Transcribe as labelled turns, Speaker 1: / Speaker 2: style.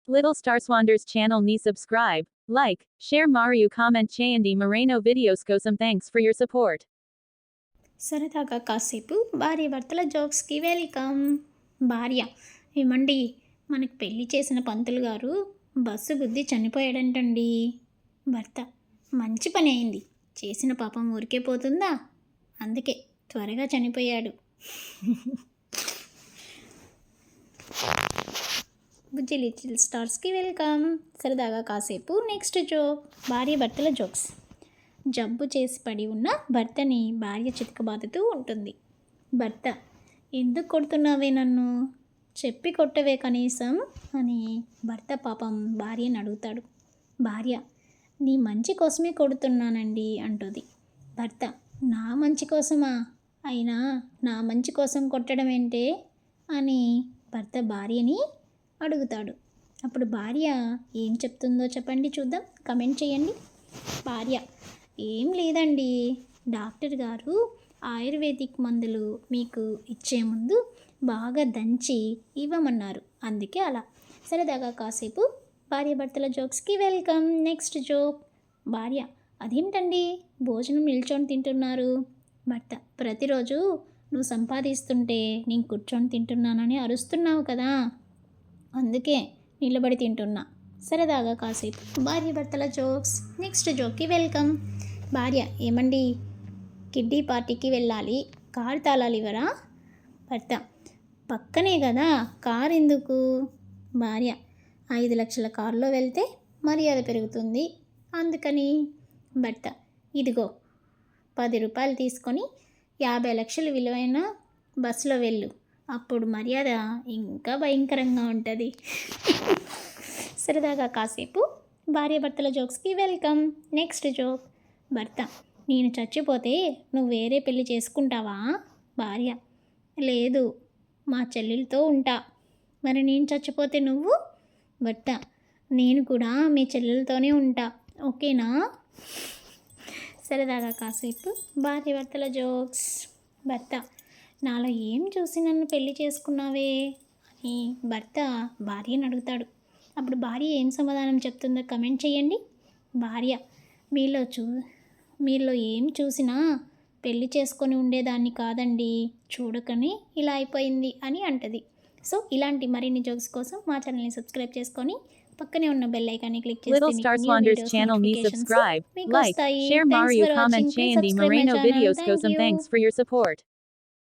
Speaker 1: Little Star Swanders channel ని subscribe, like, share మరియు comment చేయండి మరెన్నో వీడియోస్ కోసం. Thanks for your support.
Speaker 2: సరదాగా కాసేపు భార్య భర్తల జోక్స్కి వెల్కమ్. భార్య: ఏమండి, మనకు పెళ్లి చేసిన పంతులు గారు బస్సు గుద్ది చనిపోయాడంటండి. భర్త: మంచి పని అయింది, చేసిన పాపం ఊరికే పోతుందా, అందుకే త్వరగా చనిపోయాడు. బుజ్జి లిటిల్ స్టార్స్కి వెల్కమ్. సరదాగా కాసేపు నెక్స్ట్ జోక్. భార్య భర్తల జోక్స్. జబ్బు చేసి పడి ఉన్న భర్తని భార్య చితకబాదుతూ ఉంటుంది. భర్త: ఎందుకు కొడుతున్నావే నన్ను, చెప్పి కొట్టవే కనీసం అని భర్త పాపం భార్యని అడుగుతాడు. భార్య: నీ మంచి కోసమే కొడుతున్నానండి అంటుంది. భర్త: నా మంచి కోసమా, అయినా నా మంచి కోసం కొట్టడం ఏంటే అని భర్త భార్యని అడుగుతాడు. అప్పుడు భార్య ఏం చెప్తుందో చెప్పండి చూద్దాం, కమెంట్ చేయండి. భార్య: ఏం లేదండి, డాక్టర్ గారు ఆయుర్వేదిక్ మందులు మీకు ఇచ్చే ముందు బాగా దంచి ఇవ్వమన్నారు, అందుకే అలా. సరదాగా కాసేపు భార్య భర్తల జోక్స్కి వెల్కమ్. Next joke. భార్య: అదేంటండి భోజనం నిల్చొని తింటున్నారు. భర్త: ప్రతిరోజు నువ్వు సంపాదిస్తుంటే నేను కూర్చొని తింటున్నానని అరుస్తున్నావు కదా, అందుకే నిలబడి తింటున్నా. సరదాగా కాసేపు భార్య భర్తల జోక్స్. Next జోక్కి welcome. భార్య: ఏమండి, కిడ్డీ పార్టీకి వెళ్ళాలి, కారు తాళాలు ఇవ్వరా. భర్త: పక్కనే కదా, కారు ఎందుకు. భార్య: 5 లక్షల కారులో వెళ్తే మర్యాద పెరుగుతుంది, అందుకని. భర్త: ఇదిగో 10 రూపాయలు తీసుకొని 50 లక్షలు విలువైన బస్సులో వెళ్ళు, అప్పుడు మర్యాద ఇంకా భయంకరంగా ఉంటుంది. సరదాగా కాసేపు భార్య భర్తల జోక్స్కి వెల్కమ్. Next joke. భర్త: నేను చచ్చిపోతే నువ్వు వేరే పెళ్లి చేసుకుంటావా. భార్య: లేదు, మా చెల్లెలతో ఉంటా. మరి నేను చచ్చిపోతే నువ్వు. భర్త: నేను కూడా మీ చెల్లెలతోనే ఉంటా, ఓకేనా. సరదాగా కాసేపు భార్య భర్తల జోక్స్. భర్త: నాలో ఏం చూసి నన్ను పెళ్లి చేసుకున్నావే అని భర్త భార్యని అడుగుతాడు. అప్పుడు భార్య ఏం సమాధానం చెప్తుందో కమెంట్ చేయండి. భార్య: మీలో ఏం చూసినా పెళ్లి చేసుకొని ఉండేదాన్ని కాదండి, చూడకని ఇలా అయిపోయింది అని అంటది. సో ఇలాంటి మరిన్ని జోక్స్ కోసం మా ఛానల్ని సబ్స్క్రైబ్ చేసుకొని పక్కనే ఉన్న బెల్ ఐకాన్ని క్లిక్ చేస్తే
Speaker 1: Little Star Swanders ఛానల్ ని సబ్స్క్రైబ్, లైక్, షేర్ మరియు కామెంట్ చేయండి మరెన్నో వీడియోస్ కోసం. Thanks for your support.